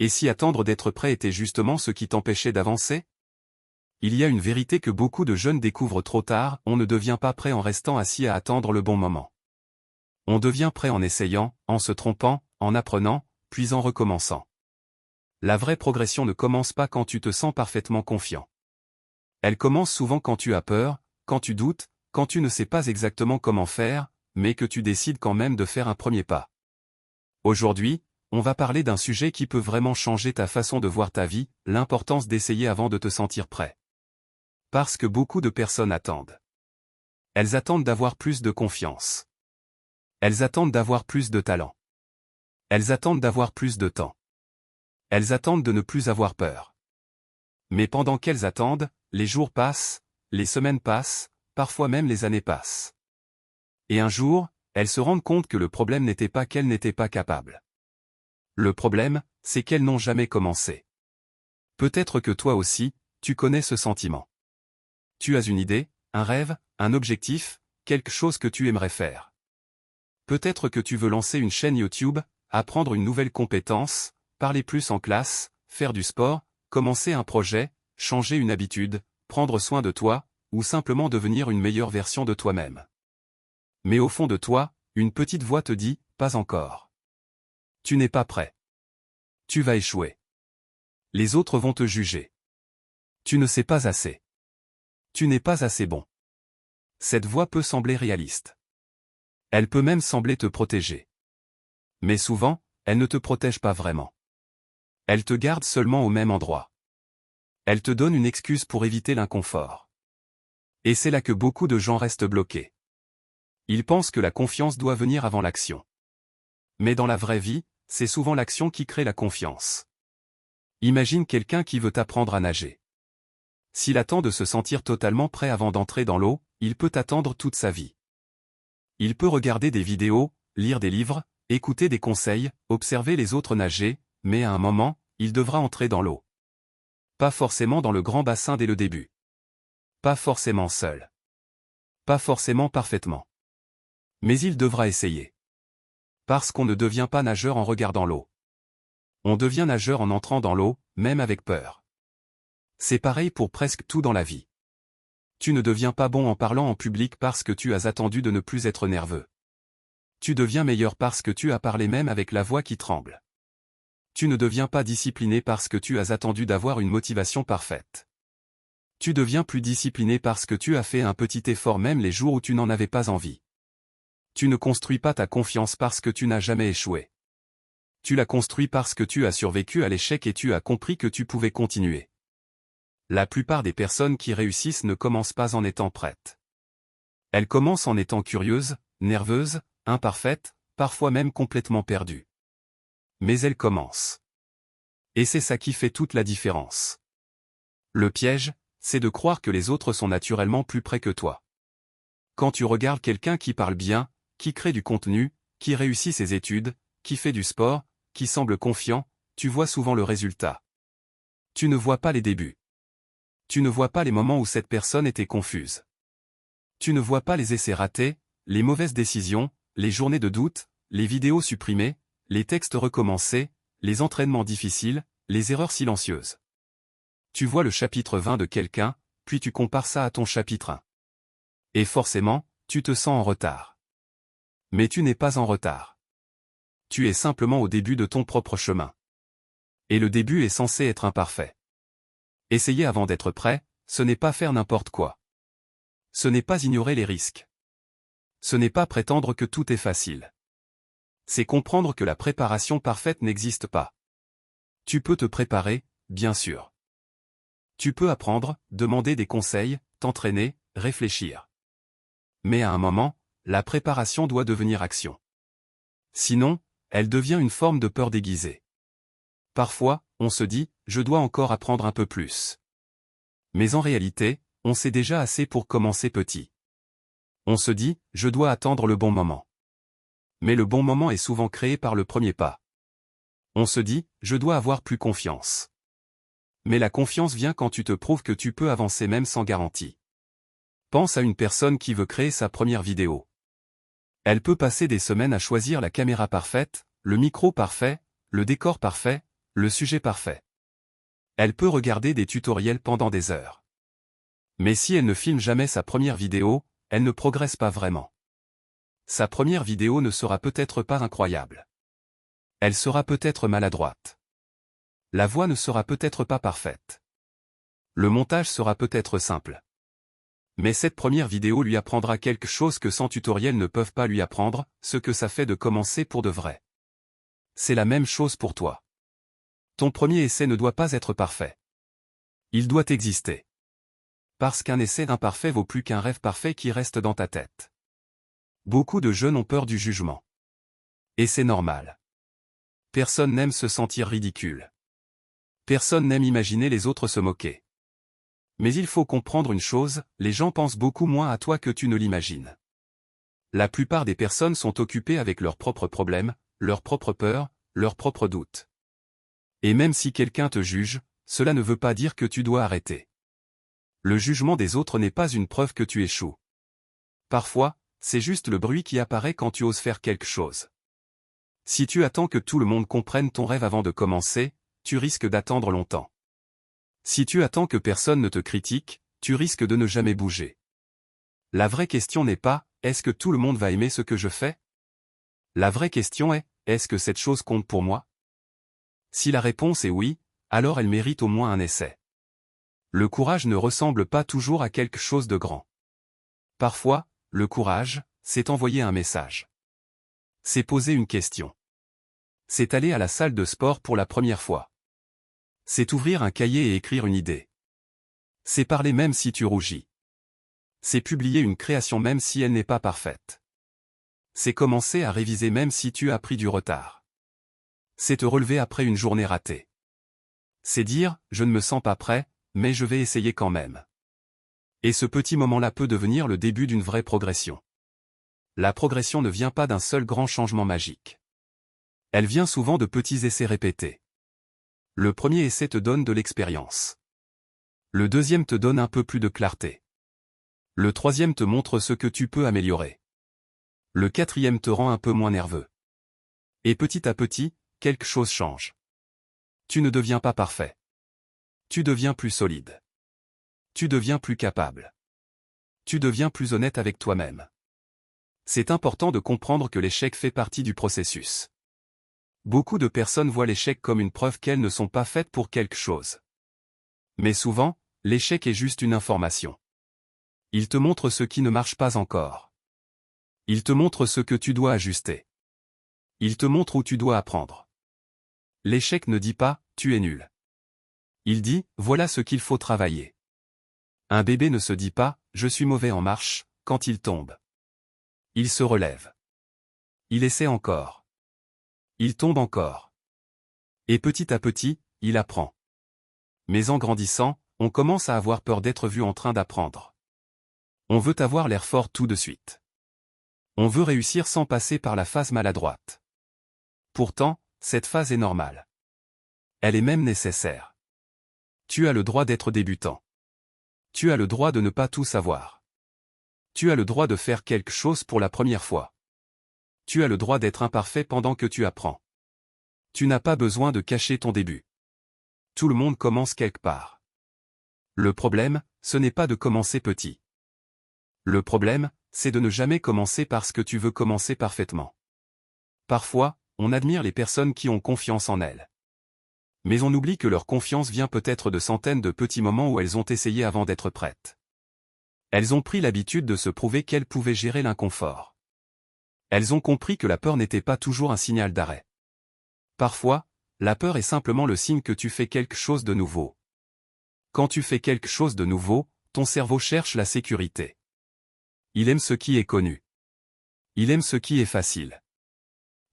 Et si attendre d'être prêt était justement ce qui t'empêchait d'avancer? Il y a une vérité que beaucoup de jeunes découvrent trop tard, on ne devient pas prêt en restant assis à attendre le bon moment. On devient prêt en essayant, en se trompant, en apprenant, puis en recommençant. La vraie progression ne commence pas quand tu te sens parfaitement confiant. Elle commence souvent quand tu as peur, quand tu doutes, quand tu ne sais pas exactement comment faire, mais que tu décides quand même de faire un premier pas. Aujourd'hui, on va parler d'un sujet qui peut vraiment changer ta façon de voir ta vie, l'importance d'essayer avant de te sentir prêt. Parce que beaucoup de personnes attendent. Elles attendent d'avoir plus de confiance. Elles attendent d'avoir plus de talent. Elles attendent d'avoir plus de temps. Elles attendent de ne plus avoir peur. Mais pendant qu'elles attendent, les jours passent, les semaines passent, parfois même les années passent. Et un jour, elles se rendent compte que le problème n'était pas qu'elles n'étaient pas capables. Le problème, c'est qu'elles n'ont jamais commencé. Peut-être que toi aussi, tu connais ce sentiment. Tu as une idée, un rêve, un objectif, quelque chose que tu aimerais faire. Peut-être que tu veux lancer une chaîne YouTube, apprendre une nouvelle compétence, parler plus en classe, faire du sport, commencer un projet, changer une habitude, prendre soin de toi, ou simplement devenir une meilleure version de toi-même. Mais au fond de toi, une petite voix te dit, pas encore. Tu n'es pas prêt. Tu vas échouer. Les autres vont te juger. Tu ne sais pas assez. Tu n'es pas assez bon. Cette voix peut sembler réaliste. Elle peut même sembler te protéger. Mais souvent, elle ne te protège pas vraiment. Elle te garde seulement au même endroit. Elle te donne une excuse pour éviter l'inconfort. Et c'est là que beaucoup de gens restent bloqués. Ils pensent que la confiance doit venir avant l'action. Mais dans la vraie vie, c'est souvent l'action qui crée la confiance. Imagine quelqu'un qui veut apprendre à nager. S'il attend de se sentir totalement prêt avant d'entrer dans l'eau, il peut attendre toute sa vie. Il peut regarder des vidéos, lire des livres, écouter des conseils, observer les autres nager, mais à un moment, il devra entrer dans l'eau. Pas forcément dans le grand bassin dès le début. Pas forcément seul. Pas forcément parfaitement. Mais il devra essayer. Parce qu'on ne devient pas nageur en regardant l'eau. On devient nageur en entrant dans l'eau, même avec peur. C'est pareil pour presque tout dans la vie. Tu ne deviens pas bon en parlant en public parce que tu as attendu de ne plus être nerveux. Tu deviens meilleur parce que tu as parlé même avec la voix qui tremble. Tu ne deviens pas discipliné parce que tu as attendu d'avoir une motivation parfaite. Tu deviens plus discipliné parce que tu as fait un petit effort même les jours où tu n'en avais pas envie. Tu ne construis pas ta confiance parce que tu n'as jamais échoué. Tu la construis parce que tu as survécu à l'échec et tu as compris que tu pouvais continuer. La plupart des personnes qui réussissent ne commencent pas en étant prêtes. Elles commencent en étant curieuses, nerveuses, imparfaites, parfois même complètement perdues. Mais elles commencent. Et c'est ça qui fait toute la différence. Le piège, c'est de croire que les autres sont naturellement plus près que toi. Quand tu regardes quelqu'un qui parle bien, qui crée du contenu, qui réussit ses études, qui fait du sport, qui semble confiant, tu vois souvent le résultat. Tu ne vois pas les débuts. Tu ne vois pas les moments où cette personne était confuse. Tu ne vois pas les essais ratés, les mauvaises décisions, les journées de doute, les vidéos supprimées, les textes recommencés, les entraînements difficiles, les erreurs silencieuses. Tu vois le chapitre 20 de quelqu'un, puis tu compares ça à ton chapitre 1. Et forcément, tu te sens en retard. Mais tu n'es pas en retard. Tu es simplement au début de ton propre chemin. Et le début est censé être imparfait. Essayer avant d'être prêt, ce n'est pas faire n'importe quoi. Ce n'est pas ignorer les risques. Ce n'est pas prétendre que tout est facile. C'est comprendre que la préparation parfaite n'existe pas. Tu peux te préparer, bien sûr. Tu peux apprendre, demander des conseils, t'entraîner, réfléchir. Mais à un moment, la préparation doit devenir action. Sinon, elle devient une forme de peur déguisée. Parfois, on se dit, je dois encore apprendre un peu plus. Mais en réalité, on sait déjà assez pour commencer petit. On se dit, je dois attendre le bon moment. Mais le bon moment est souvent créé par le premier pas. On se dit, je dois avoir plus confiance. Mais la confiance vient quand tu te prouves que tu peux avancer même sans garantie. Pense à une personne qui veut créer sa première vidéo. Elle peut passer des semaines à choisir la caméra parfaite, le micro parfait, le décor parfait, Le sujet parfait. Elle peut regarder des tutoriels pendant des heures. Mais si elle ne filme jamais sa première vidéo, elle ne progresse pas vraiment. Sa première vidéo ne sera peut-être pas incroyable. Elle sera peut-être maladroite. La voix ne sera peut-être pas parfaite. Le montage sera peut-être simple. Mais cette première vidéo lui apprendra quelque chose que 100 tutoriels ne peuvent pas lui apprendre, ce que ça fait de commencer pour de vrai. C'est la même chose pour toi. Ton premier essai ne doit pas être parfait. Il doit exister. Parce qu'un essai imparfait vaut plus qu'un rêve parfait qui reste dans ta tête. Beaucoup de jeunes ont peur du jugement. Et c'est normal. Personne n'aime se sentir ridicule. Personne n'aime imaginer les autres se moquer. Mais il faut comprendre une chose, les gens pensent beaucoup moins à toi que tu ne l'imagines. La plupart des personnes sont occupées avec leurs propres problèmes, leurs propres peurs, leurs propres doutes. Et même si quelqu'un te juge, cela ne veut pas dire que tu dois arrêter. Le jugement des autres n'est pas une preuve que tu échoues. Parfois, c'est juste le bruit qui apparaît quand tu oses faire quelque chose. Si tu attends que tout le monde comprenne ton rêve avant de commencer, tu risques d'attendre longtemps. Si tu attends que personne ne te critique, tu risques de ne jamais bouger. La vraie question n'est pas « Est-ce que tout le monde va aimer ce que je fais ?» La vraie question est « Est-ce que cette chose compte pour moi ?» Si la réponse est oui, alors elle mérite au moins un essai. Le courage ne ressemble pas toujours à quelque chose de grand. Parfois, le courage, c'est envoyer un message. C'est poser une question. C'est aller à la salle de sport pour la première fois. C'est ouvrir un cahier et écrire une idée. C'est parler même si tu rougis. C'est publier une création même si elle n'est pas parfaite. C'est commencer à réviser même si tu as pris du retard. C'est te relever après une journée ratée. C'est dire « je ne me sens pas prêt, mais je vais essayer quand même ». Et ce petit moment-là peut devenir le début d'une vraie progression. La progression ne vient pas d'un seul grand changement magique. Elle vient souvent de petits essais répétés. Le premier essai te donne de l'expérience. Le deuxième te donne un peu plus de clarté. Le troisième te montre ce que tu peux améliorer. Le quatrième te rend un peu moins nerveux. Et petit à petit, quelque chose change. Tu ne deviens pas parfait. Tu deviens plus solide. Tu deviens plus capable. Tu deviens plus honnête avec toi-même. C'est important de comprendre que l'échec fait partie du processus. Beaucoup de personnes voient l'échec comme une preuve qu'elles ne sont pas faites pour quelque chose. Mais souvent, l'échec est juste une information. Il te montre ce qui ne marche pas encore. Il te montre ce que tu dois ajuster. Il te montre où tu dois apprendre. L'échec ne dit pas « tu es nul ». Il dit « voilà ce qu'il faut travailler ». Un bébé ne se dit pas « je suis mauvais en marche » quand il tombe. Il se relève. Il essaie encore. Il tombe encore. Et petit à petit, il apprend. Mais en grandissant, on commence à avoir peur d'être vu en train d'apprendre. On veut avoir l'air fort tout de suite. On veut réussir sans passer par la phase maladroite. Pourtant, cette phase est normale. Elle est même nécessaire. Tu as le droit d'être débutant. Tu as le droit de ne pas tout savoir. Tu as le droit de faire quelque chose pour la première fois. Tu as le droit d'être imparfait pendant que tu apprends. Tu n'as pas besoin de cacher ton début. Tout le monde commence quelque part. Le problème, ce n'est pas de commencer petit. Le problème, c'est de ne jamais commencer parce que tu veux commencer parfaitement. Parfois, on admire les personnes qui ont confiance en elles. Mais on oublie que leur confiance vient peut-être de centaines de petits moments où elles ont essayé avant d'être prêtes. Elles ont pris l'habitude de se prouver qu'elles pouvaient gérer l'inconfort. Elles ont compris que la peur n'était pas toujours un signal d'arrêt. Parfois, la peur est simplement le signe que tu fais quelque chose de nouveau. Quand tu fais quelque chose de nouveau, ton cerveau cherche la sécurité. Il aime ce qui est connu. Il aime ce qui est facile.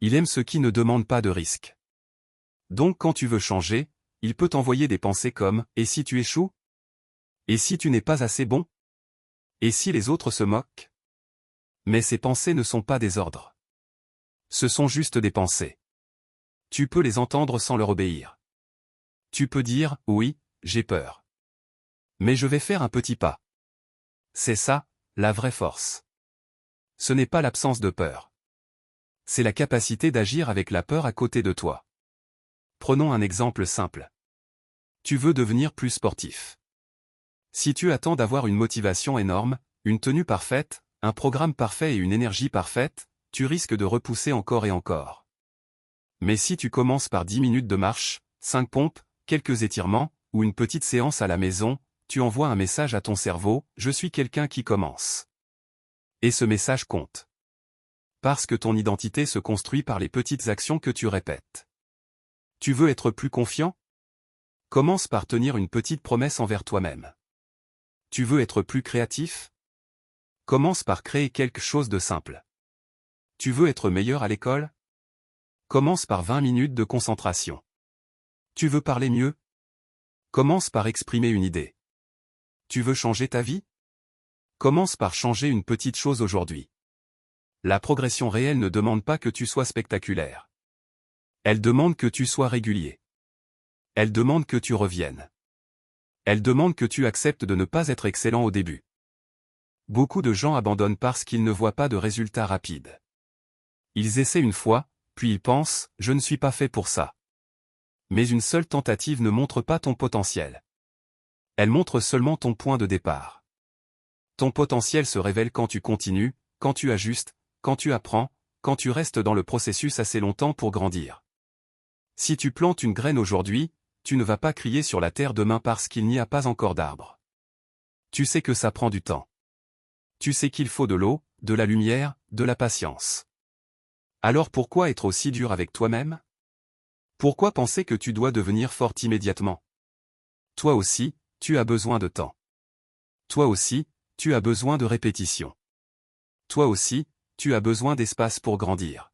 Il aime ce qui ne demande pas de risque. Donc quand tu veux changer, il peut t'envoyer des pensées comme « Et si tu échoues ? Et si tu n'es pas assez bon ? Et si les autres se moquent ?» Mais ces pensées ne sont pas des ordres. Ce sont juste des pensées. Tu peux les entendre sans leur obéir. Tu peux dire « Oui, j'ai peur. Mais je vais faire un petit pas. » C'est ça, la vraie force. Ce n'est pas l'absence de peur. C'est la capacité d'agir avec la peur à côté de toi. Prenons un exemple simple. Tu veux devenir plus sportif. Si tu attends d'avoir une motivation énorme, une tenue parfaite, un programme parfait et une énergie parfaite, tu risques de repousser encore et encore. Mais si tu commences par 10 minutes de marche, 5 pompes, quelques étirements, ou une petite séance à la maison, tu envoies un message à ton cerveau, je suis quelqu'un qui commence. Et ce message compte. Parce que ton identité se construit par les petites actions que tu répètes. Tu veux être plus confiant? Commence par tenir une petite promesse envers toi-même. Tu veux être plus créatif? Commence par créer quelque chose de simple. Tu veux être meilleur à l'école? Commence par 20 minutes de concentration. Tu veux parler mieux? Commence par exprimer une idée. Tu veux changer ta vie? Commence par changer une petite chose aujourd'hui. La progression réelle ne demande pas que tu sois spectaculaire. Elle demande que tu sois régulier. Elle demande que tu reviennes. Elle demande que tu acceptes de ne pas être excellent au début. Beaucoup de gens abandonnent parce qu'ils ne voient pas de résultats rapides. Ils essaient une fois, puis ils pensent « je ne suis pas fait pour ça ». Mais une seule tentative ne montre pas ton potentiel. Elle montre seulement ton point de départ. Ton potentiel se révèle quand tu continues, quand tu ajustes, quand tu apprends, quand tu restes dans le processus assez longtemps pour grandir. Si tu plantes une graine aujourd'hui, tu ne vas pas crier sur la terre demain parce qu'il n'y a pas encore d'arbre. Tu sais que ça prend du temps. Tu sais qu'il faut de l'eau, de la lumière, de la patience. Alors pourquoi être aussi dur avec toi-même? Pourquoi penser que tu dois devenir fort immédiatement? Toi aussi, tu as besoin de temps. Toi aussi, tu as besoin de répétition. Toi aussi, tu as besoin d'espace pour grandir.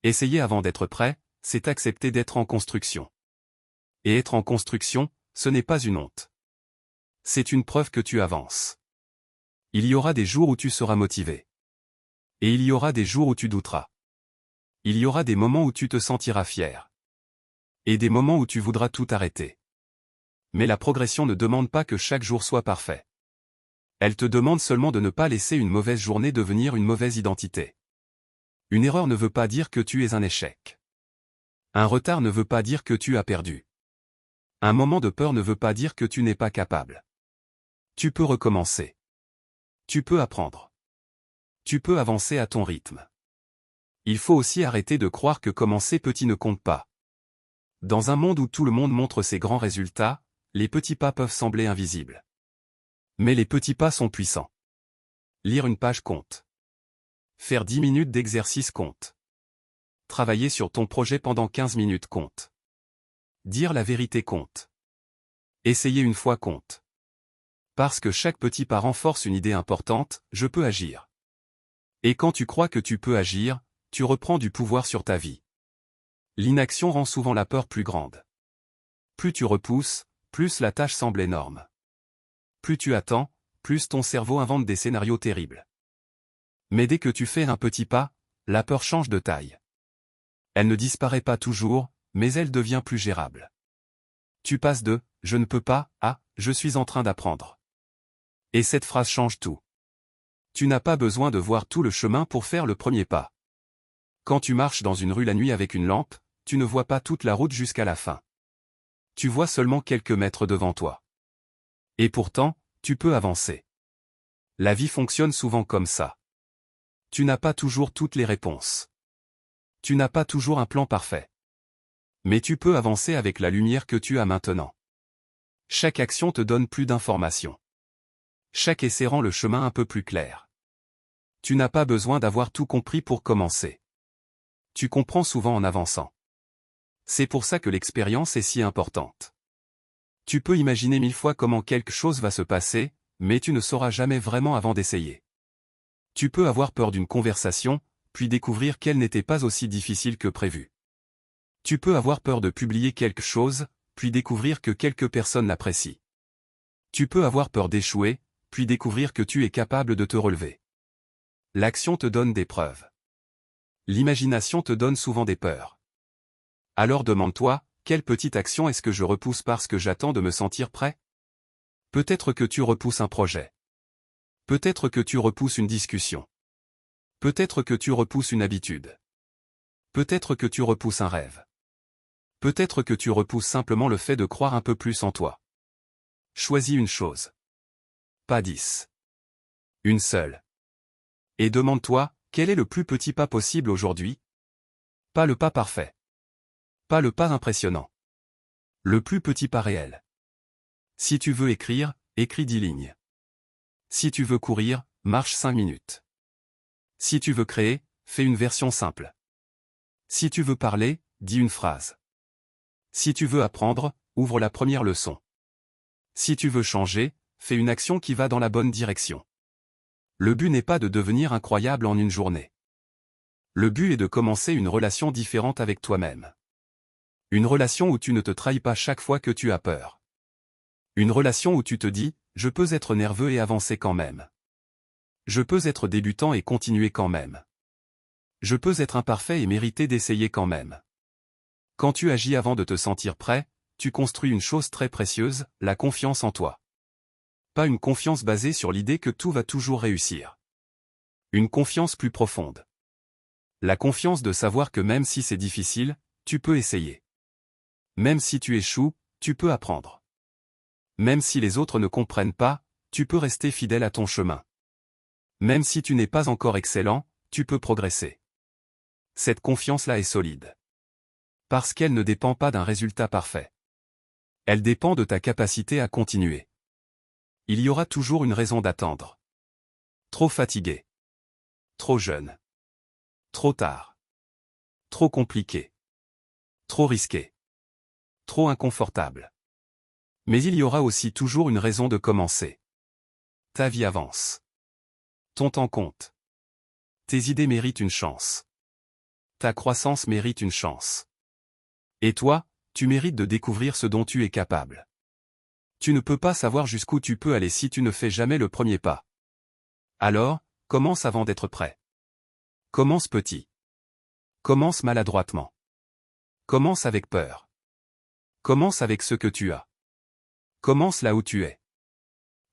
Essayer avant d'être prêt, c'est accepter d'être en construction. Et être en construction, ce n'est pas une honte. C'est une preuve que tu avances. Il y aura des jours où tu seras motivé. Et il y aura des jours où tu douteras. Il y aura des moments où tu te sentiras fier. Et des moments où tu voudras tout arrêter. Mais la progression ne demande pas que chaque jour soit parfait. Elle te demande seulement de ne pas laisser une mauvaise journée devenir une mauvaise identité. Une erreur ne veut pas dire que tu es un échec. Un retard ne veut pas dire que tu as perdu. Un moment de peur ne veut pas dire que tu n'es pas capable. Tu peux recommencer. Tu peux apprendre. Tu peux avancer à ton rythme. Il faut aussi arrêter de croire que commencer petit ne compte pas. Dans un monde où tout le monde montre ses grands résultats, les petits pas peuvent sembler invisibles. Mais les petits pas sont puissants. Lire une page compte. Faire 10 minutes d'exercice compte. Travailler sur ton projet pendant 15 minutes compte. Dire la vérité compte. Essayer une fois compte. Parce que chaque petit pas renforce une idée importante, je peux agir. Et quand tu crois que tu peux agir, tu reprends du pouvoir sur ta vie. L'inaction rend souvent la peur plus grande. Plus tu repousses, plus la tâche semble énorme. Plus tu attends, plus ton cerveau invente des scénarios terribles. Mais dès que tu fais un petit pas, la peur change de taille. Elle ne disparaît pas toujours, mais elle devient plus gérable. Tu passes de « je ne peux pas » à « je suis en train d'apprendre ». Et cette phrase change tout. Tu n'as pas besoin de voir tout le chemin pour faire le premier pas. Quand tu marches dans une rue la nuit avec une lampe, tu ne vois pas toute la route jusqu'à la fin. Tu vois seulement quelques mètres devant toi. Et pourtant, tu peux avancer. La vie fonctionne souvent comme ça. Tu n'as pas toujours toutes les réponses. Tu n'as pas toujours un plan parfait. Mais tu peux avancer avec la lumière que tu as maintenant. Chaque action te donne plus d'informations. Chaque essai rend le chemin un peu plus clair. Tu n'as pas besoin d'avoir tout compris pour commencer. Tu comprends souvent en avançant. C'est pour ça que l'expérience est si importante. Tu peux imaginer 1000 fois comment quelque chose va se passer, mais tu ne sauras jamais vraiment avant d'essayer. Tu peux avoir peur d'une conversation, puis découvrir qu'elle n'était pas aussi difficile que prévu. Tu peux avoir peur de publier quelque chose, puis découvrir que quelques personnes l'apprécient. Tu peux avoir peur d'échouer, puis découvrir que tu es capable de te relever. L'action te donne des preuves. L'imagination te donne souvent des peurs. Alors demande-toi, quelle petite action est-ce que je repousse parce que j'attends de me sentir prêt? Peut-être que tu repousses un projet. Peut-être que tu repousses une discussion. Peut-être que tu repousses une habitude. Peut-être que tu repousses un rêve. Peut-être que tu repousses simplement le fait de croire un peu plus en toi. Choisis une chose. Pas 10. Une seule. Et demande-toi, quel est le plus petit pas possible aujourd'hui? Pas le pas parfait. Pas le pas impressionnant. Le plus petit pas réel. Si tu veux écrire, écris 10 lignes. Si tu veux courir, marche 5 minutes. Si tu veux créer, fais une version simple. Si tu veux parler, dis une phrase. Si tu veux apprendre, ouvre la première leçon. Si tu veux changer, fais une action qui va dans la bonne direction. Le but n'est pas de devenir incroyable en une journée. Le but est de commencer une relation différente avec toi-même. Une relation où tu ne te trahis pas chaque fois que tu as peur. Une relation où tu te dis, je peux être nerveux et avancer quand même. Je peux être débutant et continuer quand même. Je peux être imparfait et mériter d'essayer quand même. Quand tu agis avant de te sentir prêt, tu construis une chose très précieuse, la confiance en toi. Pas une confiance basée sur l'idée que tout va toujours réussir. Une confiance plus profonde. La confiance de savoir que même si c'est difficile, tu peux essayer. Même si tu échoues, tu peux apprendre. Même si les autres ne comprennent pas, tu peux rester fidèle à ton chemin. Même si tu n'es pas encore excellent, tu peux progresser. Cette confiance-là est solide. Parce qu'elle ne dépend pas d'un résultat parfait. Elle dépend de ta capacité à continuer. Il y aura toujours une raison d'attendre. Trop fatigué. Trop jeune. Trop tard. Trop compliqué. Trop risqué. Trop inconfortable. Mais il y aura aussi toujours une raison de commencer. Ta vie avance. Ton temps compte. Tes idées méritent une chance. Ta croissance mérite une chance. Et toi, tu mérites de découvrir ce dont tu es capable. Tu ne peux pas savoir jusqu'où tu peux aller si tu ne fais jamais le premier pas. Alors, commence avant d'être prêt. Commence petit. Commence maladroitement. Commence avec peur. Commence avec ce que tu as. Commence là où tu es.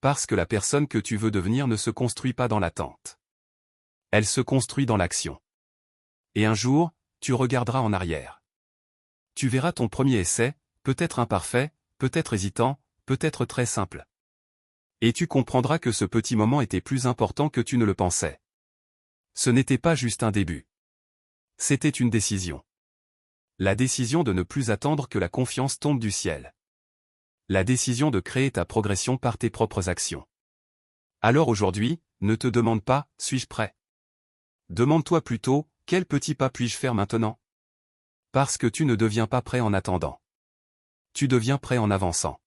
Parce que la personne que tu veux devenir ne se construit pas dans l'attente. Elle se construit dans l'action. Et un jour, tu regarderas en arrière. Tu verras ton premier essai, peut-être imparfait, peut-être hésitant, peut-être très simple. Et tu comprendras que ce petit moment était plus important que tu ne le pensais. Ce n'était pas juste un début. C'était une décision. La décision de ne plus attendre que la confiance tombe du ciel. La décision de créer ta progression par tes propres actions. Alors aujourd'hui, ne te demande pas, suis-je prêt? Demande-toi plutôt, quel petit pas puis-je faire maintenant? Parce que tu ne deviens pas prêt en attendant. Tu deviens prêt en avançant.